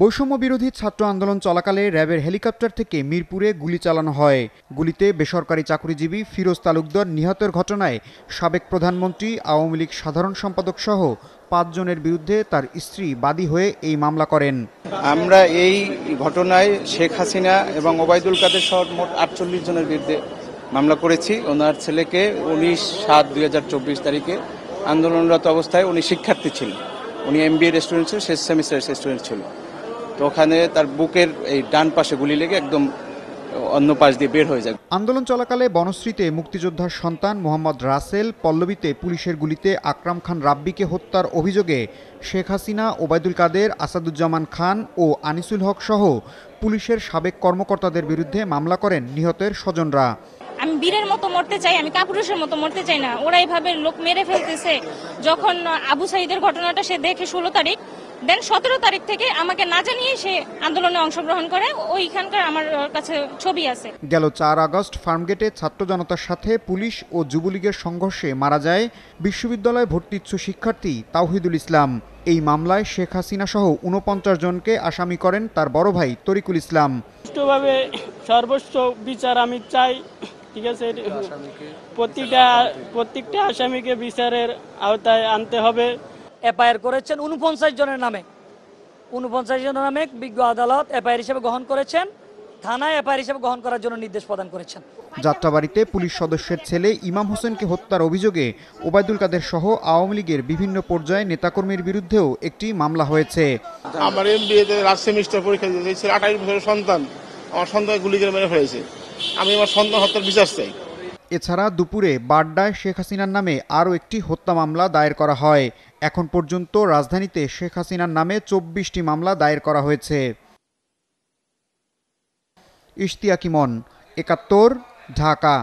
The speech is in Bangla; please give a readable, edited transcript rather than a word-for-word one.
বৈষম্য বিরোধী ছাত্র আন্দোলন চলাকালে র্যাবের হেলিকপ্টার থেকে মিরপুরে গুলি চালানো হয়। গুলিতে বেসরকারি চাকরিজীবী ফিরোজ তালুকদার নিহতের ঘটনায় সাবেক প্রধানমন্ত্রী, আওয়ামী লীগ সাধারণ সম্পাদক সহ ৫ জনের বিরুদ্ধে তার স্ত্রী বাদী হয়ে এই মামলা করেন। আমরা এই ঘটনায় শেখ হাসিনা এবং ওবায়দুল কাদের সহ মোট ৪৮ জনের বিরুদ্ধে মামলা করেছি। ওনার ছেলেকে ১৯/৭/২০২৪ তারিখে আন্দোলনরত অবস্থায় উনি শিক্ষার্থী ছিলেন। উনি MBA স্টুডেন্ট ছিল, শেষ সেমিস্টারের স্টুডেন্ট ছিল। তো ওখানে তার বুকের এই ডান পাশে গুলি লেগে একদম অন্য পাশ দিয়ে বের হয়ে যায়। আন্দোলন চলাকালে বনশ্রীতে মুক্তিযোদ্ধার সন্তান মোহাম্মদ রাসেল, পল্লবীতে পুলিশের গুলিতে আকরাম খান রাব্বিকে হত্যার অভিযোগে শেখ হাসিনা, ওবায়দুল কাদের, আসাদুজ্জামান খান ও আনিসুল হক সহ পুলিশের সাবেক কর্মকর্তাদের বিরুদ্ধে মামলা করেন নিহতের স্বজনরা। আমি বীরের মতো মরতে চাই, আমি কাপুরুষের মতো মরতে চাই না। ওরা এইভাবে লোক মেরে ফেলতেছে। যখন আবু সাঈদের ঘটনাটা সে দেখে 16 তারিখ, দেন 17 তারিখ থেকে আমাকে না জানিয়ে সে আন্দোলনে অংশগ্রহণ করে। ওইখানকার আমার কাছে ছবি আছে। গেল ৪ আগস্ট ফার্মগেটে ছাত্র জনতার সাথে পুলিশ ও যুবলীগের সংঘর্ষে মারা যায় বিশ্ববিদ্যালয়ে ভর্তিচ্ছু শিক্ষার্থী তাওহিদুল ইসলাম। এই মামলায় শেখ হাসিনা সহ ৪৯ জনকে আসামি করেন তার বড় ভাই তরিকুল ইসলাম। সুষ্ঠুভাবে সর্বোচ্চ বিচার আমি চাই। ঠিক আছে, প্রত্যেকটা আসামিকে বিচারের আওতায় আনতে হবে। এফআইআর করেছেন ৪৯ জনের নামে। ৪৯ জনের নামে বিজ্ঞ আদালত এফআইআর হিসেবে গ্রহণ করেছেন, থানায় এফআইআর হিসেবে গ্রহণ করার জন্য নির্দেশ প্রদান করেছেন। যাত্রাবাড়িতে পুলিশ সদস্যের ছেলে ইমাম হোসেনকে হত্যার অভিযোগে ওবায়দুল কাদের সহ আওয়ামী লীগের বিভিন্ন পর্যায়ে নেতাকর্মীর বিরুদ্ধেও একটি মামলা হয়েছে। আমার MBA-তে লাস্ট সেমিস্টার পরীক্ষা দিতে ছিল, 28 বছরের সন্তান, আমার সন্তান গুলি করে মেরে ফেলেছে। আমি আমার সন্তান হত্যার বিচার চাই। এছাড়া দুপুরে বাড্ডায় শেখ হাসিনার নামে আরও একটি হত্যা মামলা দায়ের করা হয়। এখন পর্যন্ত রাজধানীতে শেখ হাসিনার নামে 24টি মামলা দায়ের করা হয়েছে। ইশতিয়াক ইমন, ৭১, ঢাকা।